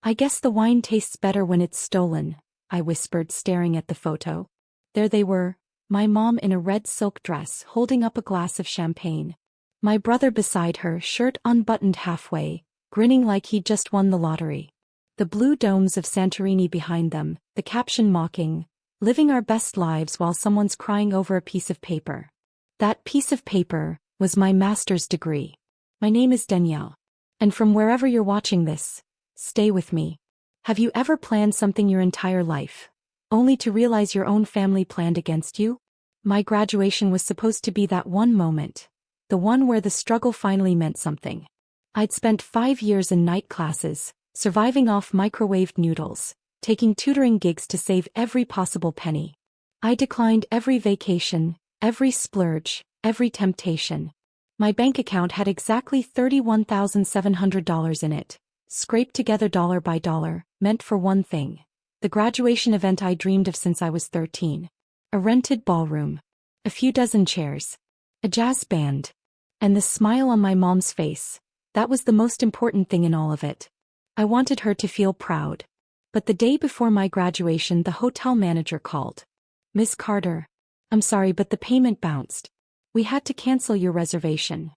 I guess the wine tastes better when it's stolen, I whispered, staring at the photo. There they were, my mom in a red silk dress holding up a glass of champagne. My brother beside her, shirt unbuttoned halfway, grinning like he'd just won the lottery. The blue domes of Santorini behind them, the caption mocking, "Living our best lives while someone's crying over a piece of paper." That piece of paper was my master's degree. My name is Danielle. And from wherever you're watching this, stay with me. Have you ever planned something your entire life, only to realize your own family planned against you? My graduation was supposed to be that one moment, the one where the struggle finally meant something. I'd spent 5 years in night classes, surviving off microwaved noodles, taking tutoring gigs to save every possible penny. I declined every vacation, every splurge, every temptation. My bank account had exactly $31,700 in it, scraped together dollar by dollar, meant for one thing: the graduation event I dreamed of since I was 13. A rented ballroom, a few dozen chairs, a jazz band, and the smile on my mom's face. That was the most important thing in all of it. I wanted her to feel proud. But the day before my graduation, the hotel manager called. "Miss Carter, I'm sorry, but the payment bounced. We had to cancel your reservation."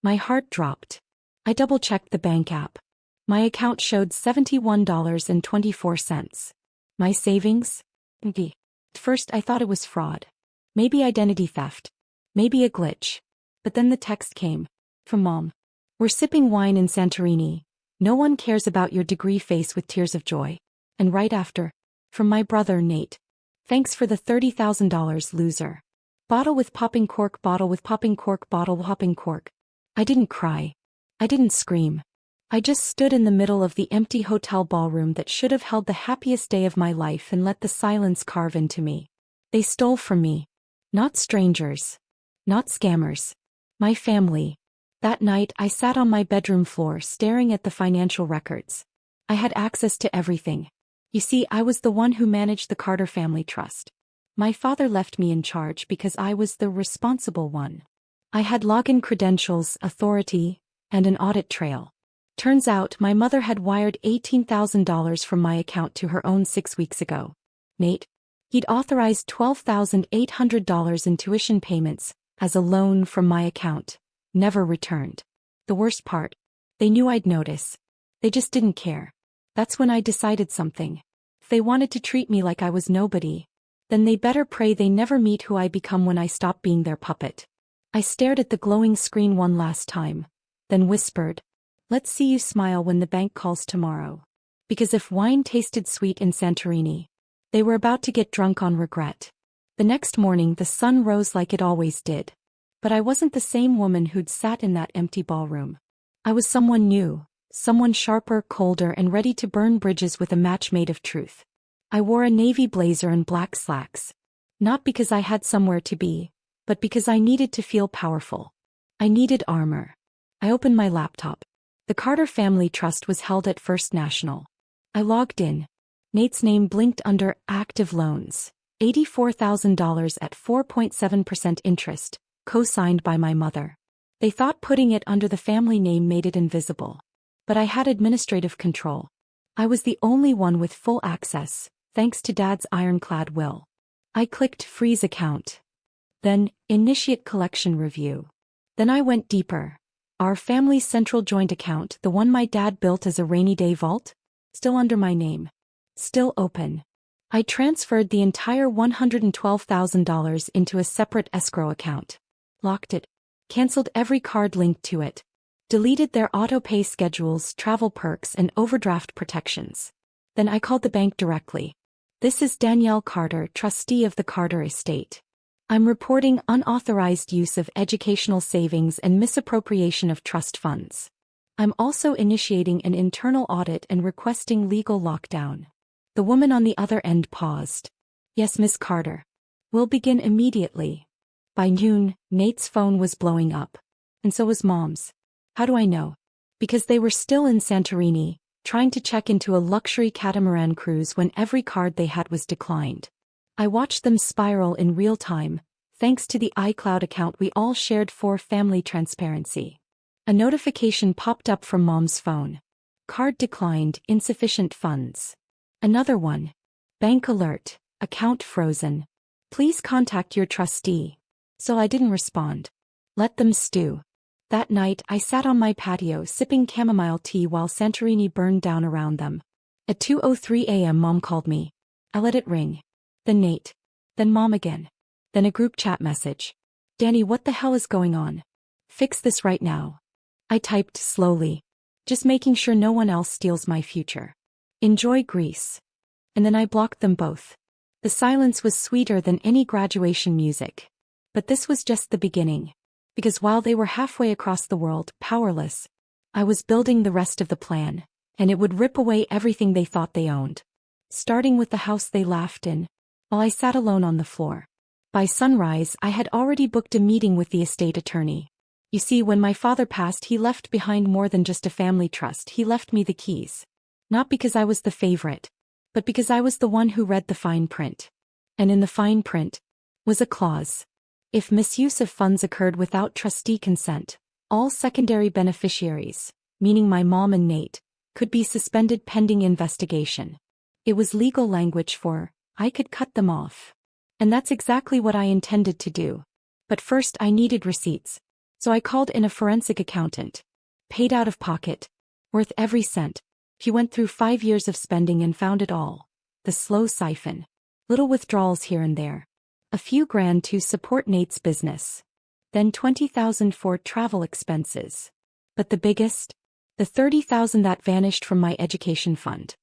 My heart dropped. I double-checked the bank app. My account showed $71.24. My savings? Empty. At first I thought it was fraud. Maybe identity theft. Maybe a glitch. But then the text came. From Mom. "We're sipping wine in Santorini. No one cares about your degree," face with tears of joy. And right after, from my brother Nate. "Thanks for the $30,000, loser. Bottle with popping cork, bottle with popping cork, bottle popping cork." I didn't cry. I didn't scream. I just stood in the middle of the empty hotel ballroom that should have held the happiest day of my life and let the silence carve into me. They stole from me. Not strangers. Not scammers. My family. That night I sat on my bedroom floor staring at the financial records. I had access to everything. You see, I was the one who managed the Carter family trust. My father left me in charge because I was the responsible one. I had login credentials, authority, and an audit trail. Turns out my mother had wired $18,000 from my account to her own 6 weeks ago. Nate? He'd authorized $12,800 in tuition payments as a loan from my account, never returned. The worst part? They knew I'd notice. They just didn't care. That's when I decided something. If they wanted to treat me like I was nobody, then they better pray they never meet who I become when I stop being their puppet. I stared at the glowing screen one last time, then whispered, "Let's see you smile when the bank calls tomorrow." Because if wine tasted sweet in Santorini, they were about to get drunk on regret. The next morning the sun rose like it always did. But I wasn't the same woman who'd sat in that empty ballroom. I was someone new, someone sharper, colder, and ready to burn bridges with a match made of truth. I wore a navy blazer and black slacks. Not because I had somewhere to be, but because I needed to feel powerful. I needed armor. I opened my laptop. The Carter Family Trust was held at First National. I logged in. Nate's name blinked under active loans. $84,000 at 4.7% interest, co-signed by my mother. They thought putting it under the family name made it invisible. But I had administrative control. I was the only one with full access, thanks to Dad's ironclad will. I clicked Freeze Account. Then, Initiate Collection Review. Then I went deeper. Our family's central joint account, the one my dad built as a rainy day vault, still under my name. Still open. I transferred the entire $112,000 into a separate escrow account. Locked it. Cancelled every card linked to it. Deleted their auto-pay schedules, travel perks, and overdraft protections. Then I called the bank directly. "This is Danielle Carter, trustee of the Carter estate. I'm reporting unauthorized use of educational savings and misappropriation of trust funds. I'm also initiating an internal audit and requesting legal lockdown." The woman on the other end paused. "Yes, Miss Carter. We'll begin immediately." By noon, Nate's phone was blowing up. And so was Mom's. How do I know? Because they were still in Santorini, trying to check into a luxury catamaran cruise when every card they had was declined. I watched them spiral in real time, thanks to the iCloud account we all shared for family transparency. A notification popped up from Mom's phone. Card declined, insufficient funds. Another one. Bank alert, account frozen. Please contact your trustee. So I didn't respond. Let them stew. That night, I sat on my patio sipping chamomile tea while Santorini burned down around them. At 2:03 a.m. Mom called me. I let it ring. Then Nate. Then Mom again. Then a group chat message. Danny, what the hell is going on? Fix this right now. I typed slowly. Just making sure no one else steals my future. Enjoy Greece. And then I blocked them both. The silence was sweeter than any graduation music. But this was just the beginning. Because while they were halfway across the world, powerless, I was building the rest of the plan, and it would rip away everything they thought they owned. Starting with the house they laughed in, while I sat alone on the floor. By sunrise, I had already booked a meeting with the estate attorney. You see, when my father passed, he left behind more than just a family trust. He left me the keys. Not because I was the favorite, but because I was the one who read the fine print. And in the fine print was a clause. If misuse of funds occurred without trustee consent, all secondary beneficiaries, meaning my mom and Nate, could be suspended pending investigation. It was legal language for, I could cut them off. And that's exactly what I intended to do. But first I needed receipts. So I called in a forensic accountant. Paid out of pocket. Worth every cent. He went through 5 years of spending and found it all. The slow siphon. Little withdrawals here and there. A few grand to support Nate's business. Then 20,000 for travel expenses. But the biggest? The 30,000 that vanished from my education fund.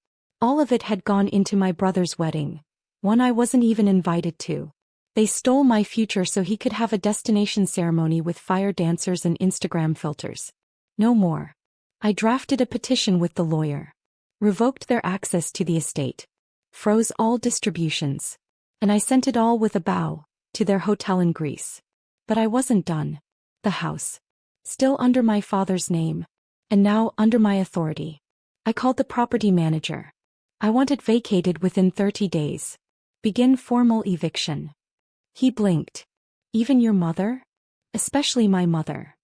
All of it had gone into my brother's wedding. One I wasn't even invited to. They stole my future so he could have a destination ceremony with fire dancers and Instagram filters. No more. I drafted a petition with the lawyer. Revoked their access to the estate. Froze all distributions. And I sent it all with a bow, to their hotel in Greece. But I wasn't done. The house. Still under my father's name. And now under my authority. I called the property manager. I want it vacated within 30 days. Begin formal eviction. He blinked. Even your mother? Especially my mother.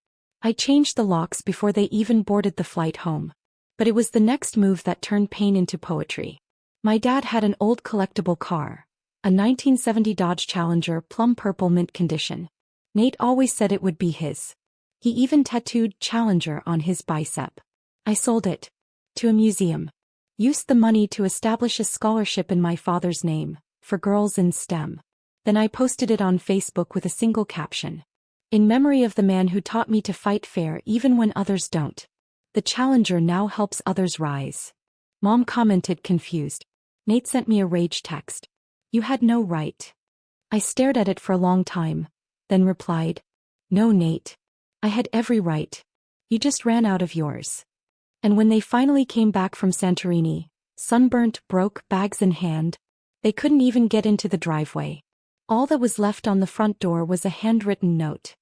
I changed the locks before they even boarded the flight home. But it was the next move that turned pain into poetry. My dad had an old collectible car. A 1970 Dodge Challenger, plum purple mint condition. Nate always said it would be his. He even tattooed Challenger on his bicep. I sold it. To a museum. Used the money to establish a scholarship in my father's name, for girls in STEM. Then I posted it on Facebook with a single caption. In memory of the man who taught me to fight fair even when others don't. The Challenger now helps others rise. Mom commented confused. Nate sent me a rage text. You had no right. I stared at it for a long time, then replied, no, Nate. I had every right. You just ran out of yours. And when they finally came back from Santorini, sunburnt, broke, bags in hand, they couldn't even get into the driveway. All that was left on the front door was a handwritten note.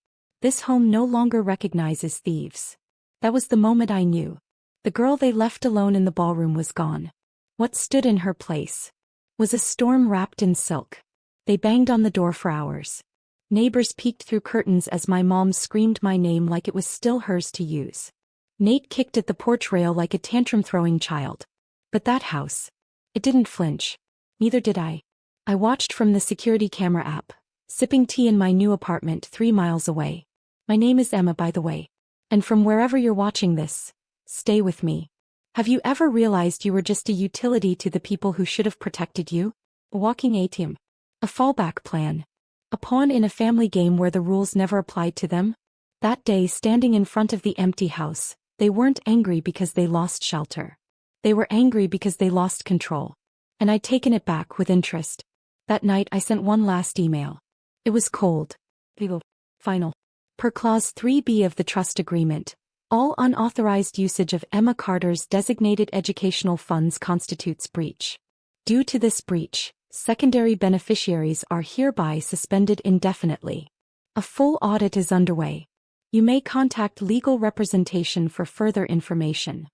This home no longer recognizes thieves. That was the moment I knew. The girl they left alone in the ballroom was gone. What stood in her place was a storm wrapped in silk. They banged on the door for hours. Neighbors peeked through curtains as my mom screamed my name like it was still hers to use. Nate kicked at the porch rail like a tantrum-throwing child. But that house. It didn't flinch. Neither did I. I watched from the security camera app, sipping tea in my new apartment 3 miles away. My name is Emma, by the way. And from wherever you're watching this, stay with me. Have you ever realized you were just a utility to the people who should have protected you? A walking ATM. A fallback plan. A pawn in a family game where the rules never applied to them? That day, standing in front of the empty house, they weren't angry because they lost shelter. They were angry because they lost control. And I'd taken it back with interest. That night I sent one last email. It was cold. Legal. Final. Per Clause 3B of the Trust Agreement, all unauthorized usage of Emma Carter's designated educational funds constitutes breach. Due to this breach, secondary beneficiaries are hereby suspended indefinitely. A full audit is underway. You may contact legal representation for further information.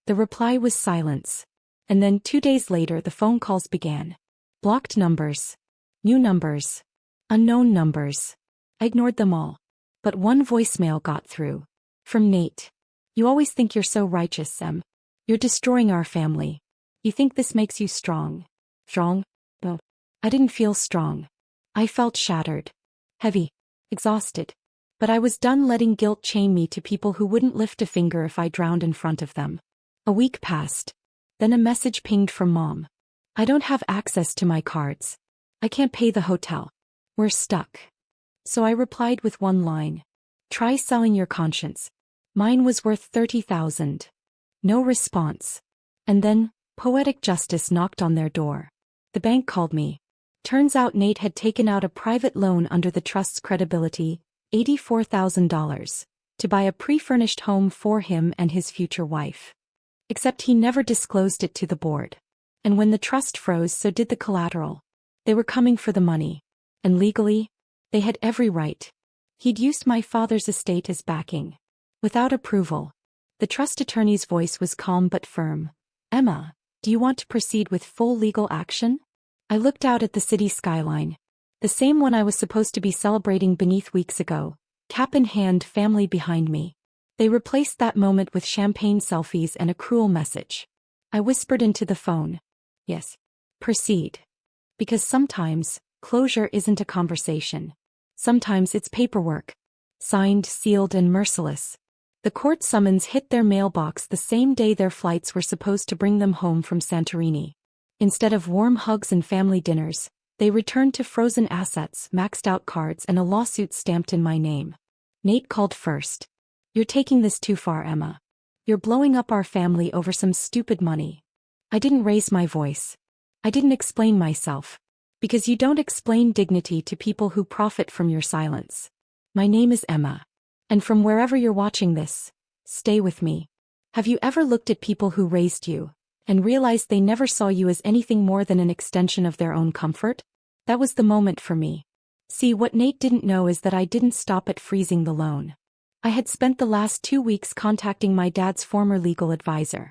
The reply was silence. And then 2 days later the phone calls began. Blocked numbers. New numbers. Unknown numbers. I ignored them all. But one voicemail got through. From Nate. You always think you're so righteous, Em. You're destroying our family. You think this makes you strong? Strong? No. I didn't feel strong. I felt shattered. Heavy. Exhausted. But I was done letting guilt chain me to people who wouldn't lift a finger if I drowned in front of them. A week passed. Then a message pinged from Mom. I don't have access to my cards. I can't pay the hotel. We're stuck. So I replied with one line. Try selling your conscience. Mine was worth 30,000. No response. And then, poetic justice knocked on their door. The bank called me. Turns out Nate had taken out a private loan under the trust's credibility, $84,000, to buy a pre-furnished home for him and his future wife. Except he never disclosed it to the board. And when the trust froze, so did the collateral. They were coming for the money. And legally, they had every right. He'd used my father's estate as backing. Without approval. The trust attorney's voice was calm but firm. Emma, do you want to proceed with full legal action? I looked out at the city skyline. The same one I was supposed to be celebrating beneath weeks ago, cap in hand, family behind me. They replaced that moment with champagne selfies and a cruel message. I whispered into the phone. Yes. Proceed. Because sometimes, closure isn't a conversation. Sometimes it's paperwork. Signed, sealed, and merciless. The court summons hit their mailbox the same day their flights were supposed to bring them home from Santorini. Instead of warm hugs and family dinners, they returned to frozen assets, maxed out cards, and a lawsuit stamped in my name. Nate called first. You're taking this too far, Emma. You're blowing up our family over some stupid money. I didn't raise my voice. I didn't explain myself. Because you don't explain dignity to people who profit from your silence. My name is Emma. And from wherever you're watching this, stay with me. Have you ever looked at people who raised you, and realized they never saw you as anything more than an extension of their own comfort? That was the moment for me. See, what Nate didn't know is that I didn't stop at freezing the loan. I had spent the last 2 weeks contacting my dad's former legal advisor.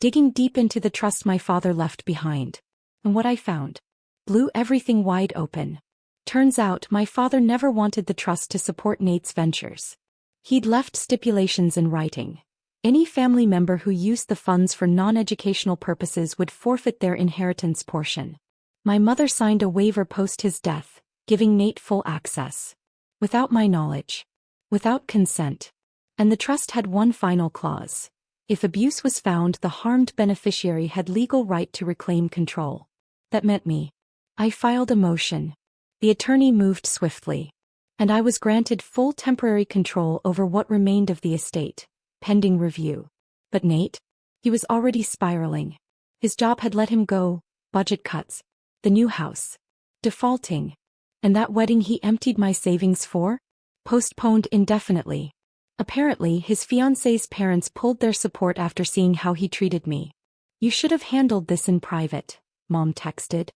Digging deep into the trust my father left behind. And what I found blew everything wide open. Turns out my father never wanted the trust to support Nate's ventures. He'd left stipulations in writing. Any family member who used the funds for non-educational purposes would forfeit their inheritance portion. My mother signed a waiver post his death, giving Nate full access. Without my knowledge. Without consent. And the trust had one final clause. If abuse was found, the harmed beneficiary had legal right to reclaim control. That meant me. I filed a motion. The attorney moved swiftly. And I was granted full temporary control over what remained of the estate, pending review. But Nate? He was already spiraling. His job had let him go, budget cuts, the new house, defaulting. And that wedding he emptied my savings for? Postponed indefinitely. Apparently, his fiancé's parents pulled their support after seeing how he treated me. You should have handled this in private, Mom texted.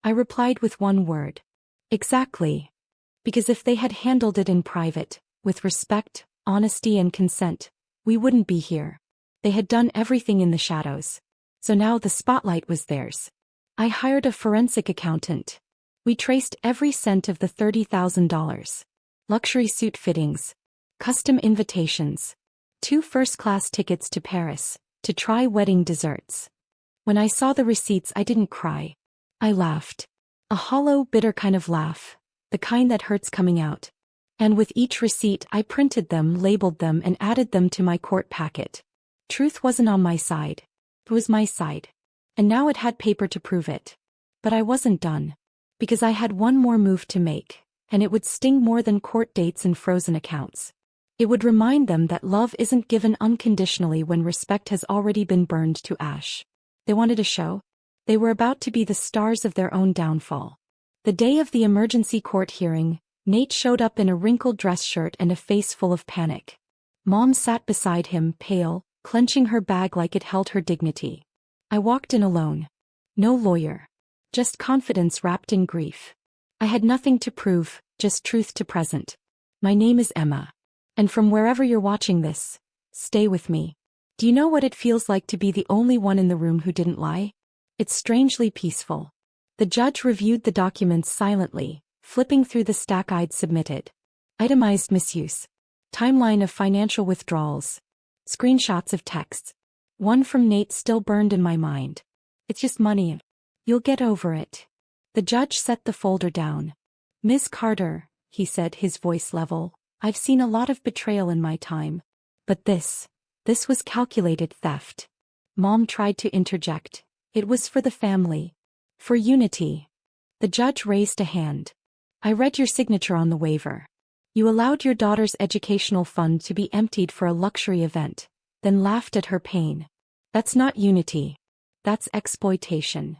I replied with one word. Exactly. Because if they had handled it in private, with respect, honesty, and consent, we wouldn't be here. They had done everything in the shadows. So now the spotlight was theirs. I hired a forensic accountant. We traced every cent of the $30,000. Luxury suit fittings. Custom invitations. 2 first-class tickets to Paris, to try wedding desserts. When I saw the receipts, I didn't cry. I laughed. A hollow, bitter kind of laugh. The kind that hurts coming out. And with each receipt I printed them, labeled them, and added them to my court packet. Truth wasn't on my side. It was my side. And now it had paper to prove it. But I wasn't done. Because I had one more move to make, and it would sting more than court dates and frozen accounts. It would remind them that love isn't given unconditionally when respect has already been burned to ash. They wanted a show. They were about to be the stars of their own downfall. The day of the emergency court hearing, Nate showed up in a wrinkled dress shirt and a face full of panic. Mom sat beside him, pale, clenching her bag like it held her dignity. I walked in alone. No lawyer. Just confidence wrapped in grief. I had nothing to prove, just truth to present. My name is Emma. And from wherever you're watching this, stay with me. Do you know what it feels like to be the only one in the room who didn't lie? It's strangely peaceful. The judge reviewed the documents silently, flipping through the stack I'd submitted. Itemized misuse. Timeline of financial withdrawals. Screenshots of texts. One from Nate still burned in my mind. It's just money. You'll get over it. The judge set the folder down. Ms. Carter, he said, his voice level, I've seen a lot of betrayal in my time. But this was calculated theft. Mom tried to interject. It was for the family. For unity. The judge raised a hand. I read your signature on the waiver. You allowed your daughter's educational fund to be emptied for a luxury event, then laughed at her pain. That's not unity. That's exploitation.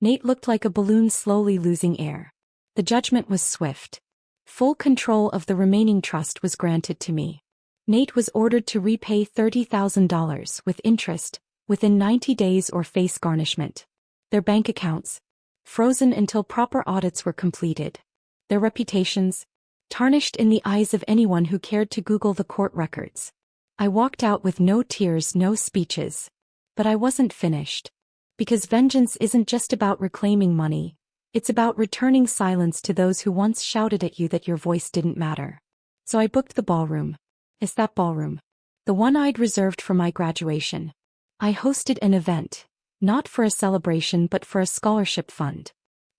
Nate looked like a balloon slowly losing air. The judgment was swift. Full control of the remaining trust was granted to me. Nate was ordered to repay $30,000 with interest within 90 days or face garnishment. Their bank accounts frozen until proper audits were completed. Their reputations tarnished in the eyes of anyone who cared to Google the court records. I walked out with no tears, no speeches. But I wasn't finished. Because vengeance isn't just about reclaiming money, it's about returning silence to those who once shouted at you that your voice didn't matter. So I booked the ballroom. It's that ballroom. The one I'd reserved for my graduation. I hosted an event, not for a celebration but for a scholarship fund.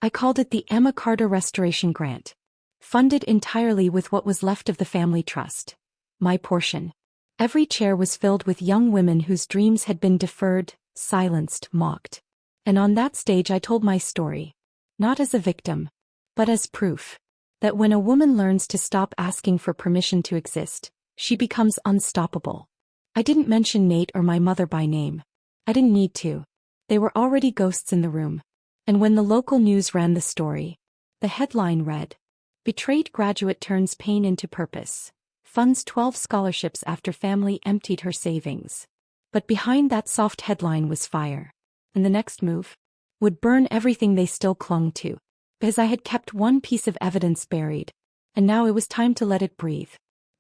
I called it the Emma Carter Restoration Grant. Funded entirely with what was left of the family trust. My portion. Every chair was filled with young women whose dreams had been deferred, silenced, mocked. And on that stage I told my story. Not as a victim, but as proof that when a woman learns to stop asking for permission to exist, she becomes unstoppable. I didn't mention Nate or my mother by name. I didn't need to. They were already ghosts in the room. And when the local news ran the story, the headline read, Betrayed graduate turns pain into purpose. Funds 12 scholarships after family emptied her savings. But behind that soft headline was fire. And the next move would burn everything they still clung to. Because I had kept one piece of evidence buried. And now it was time to let it breathe.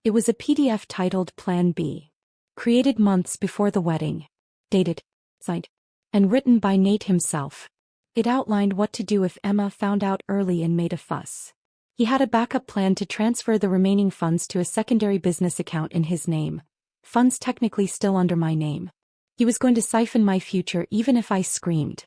It was a PDF titled Plan B. Created months before the wedding. Dated, signed, and written by Nate himself. It outlined what to do if Emma found out early and made a fuss. He had a backup plan to transfer the remaining funds to a secondary business account in his name. Funds technically still under my name. He was going to siphon my future even if I screamed.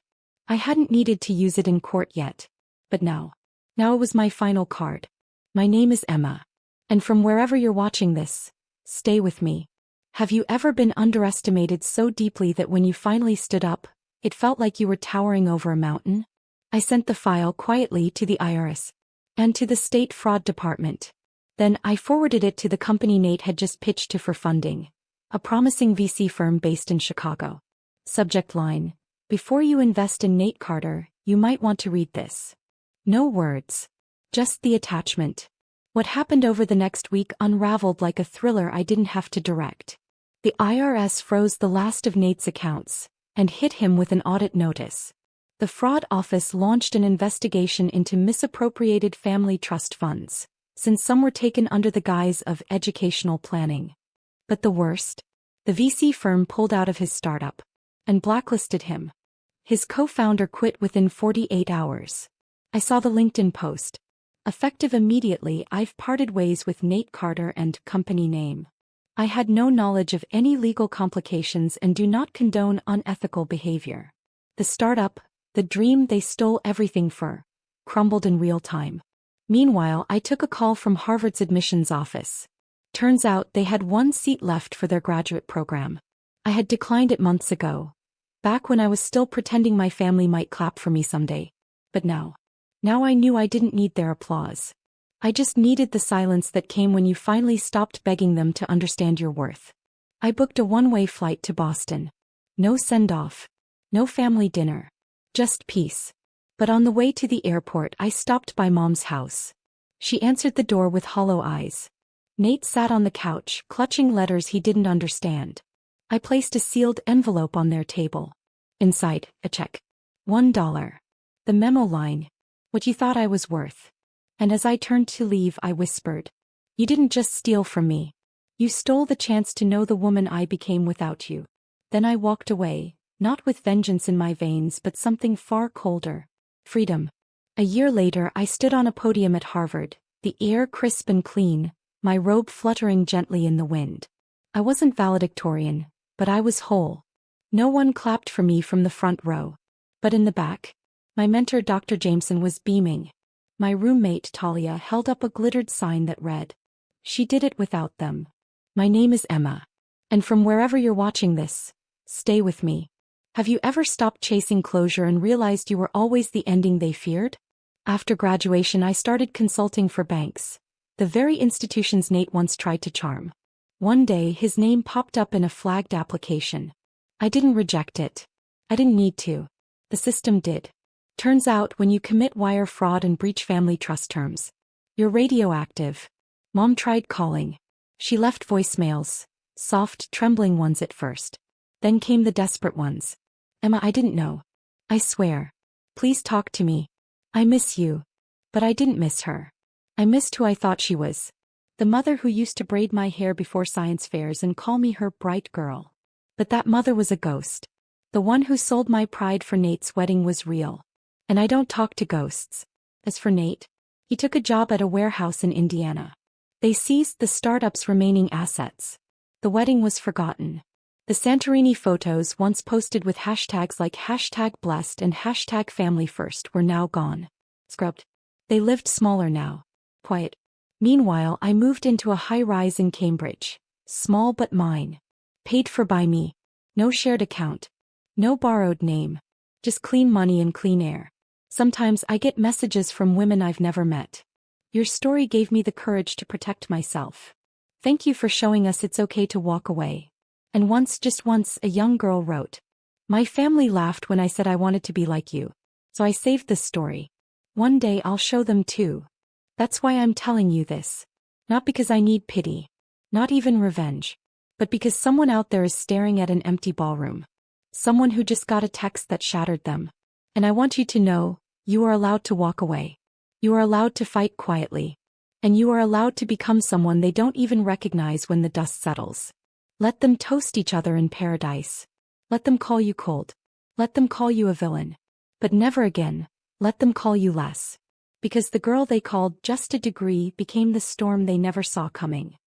I hadn't needed to use it in court yet. But now it was my final card. My name is Emma. And from wherever you're watching this, stay with me. Have you ever been underestimated so deeply that when you finally stood up, it felt like you were towering over a mountain? I sent the file quietly to the IRS. And to the State Fraud Department. Then I forwarded it to the company Nate had just pitched to for funding. A promising VC firm based in Chicago. Subject line: Before you invest in Nate Carter, you might want to read this. No words. Just the attachment. What happened over the next week unraveled like a thriller I didn't have to direct. The IRS froze the last of Nate's accounts and hit him with an audit notice. The fraud office launched an investigation into misappropriated family trust funds, since some were taken under the guise of educational planning. But the worst? The VC firm pulled out of his startup and blacklisted him. His co-founder quit within 48 hours. I saw the LinkedIn post. Effective immediately, I've parted ways with Nate Carter and company name. I had no knowledge of any legal complications and do not condone unethical behavior. The startup, the dream they stole everything for, crumbled in real time. Meanwhile, I took a call from Harvard's admissions office. Turns out they had one seat left for their graduate program. I had declined it months ago, back when I was still pretending my family might clap for me someday. But now I knew I didn't need their applause. I just needed the silence that came when you finally stopped begging them to understand your worth. I booked a one-way flight to Boston. No send-off. No family dinner. Just peace. But on the way to the airport I stopped by Mom's house. She answered the door with hollow eyes. Nate sat on the couch, clutching letters he didn't understand. I placed a sealed envelope on their table. Inside, a check. $1. The memo line. What you thought I was worth. And as I turned to leave I whispered. You didn't just steal from me. You stole the chance to know the woman I became without you. Then I walked away. Not with vengeance in my veins but something far colder. Freedom. A year later I stood on a podium at Harvard, the air crisp and clean, my robe fluttering gently in the wind. I wasn't valedictorian, but I was whole. No one clapped for me from the front row. But in the back, my mentor Dr. Jameson was beaming. My roommate Talia held up a glittered sign that read, "She did it without them. My name is Emma. And from wherever you're watching this, stay with me." Have you ever stopped chasing closure and realized you were always the ending they feared? After graduation, I started consulting for banks, the very institutions Nate once tried to charm. One day, his name popped up in a flagged application. I didn't reject it. I didn't need to. The system did. Turns out, when you commit wire fraud and breach family trust terms, you're radioactive. Mom tried calling. She left voicemails, soft, trembling ones at first. Then came the desperate ones. "Emma, I didn't know. I swear. Please talk to me. I miss you." But I didn't miss her. I missed who I thought she was. The mother who used to braid my hair before science fairs and call me her bright girl. But that mother was a ghost. The one who sold my pride for Nate's wedding was real. And I don't talk to ghosts. As for Nate, he took a job at a warehouse in Indiana. They seized the startup's remaining assets. The wedding was forgotten. The Santorini photos once posted with hashtags like #blessed and #family first were now gone. Scrubbed. They lived smaller now. Quiet. Meanwhile, I moved into a high-rise in Cambridge. Small but mine. Paid for by me. No shared account. No borrowed name. Just clean money and clean air. Sometimes I get messages from women I've never met. "Your story gave me the courage to protect myself. Thank you for showing us it's okay to walk away." And once, just once, a young girl wrote, "My family laughed when I said I wanted to be like you. So I saved this story. One day I'll show them too. That's why I'm telling you this. Not because I need pity. Not even revenge. But because someone out there is staring at an empty ballroom. Someone who just got a text that shattered them. And I want you to know, you are allowed to walk away. You are allowed to fight quietly. And you are allowed to become someone they don't even recognize when the dust settles. Let them toast each other in paradise. Let them call you cold. Let them call you a villain. But never again, let them call you less. Because the girl they called just a degree became the storm they never saw coming.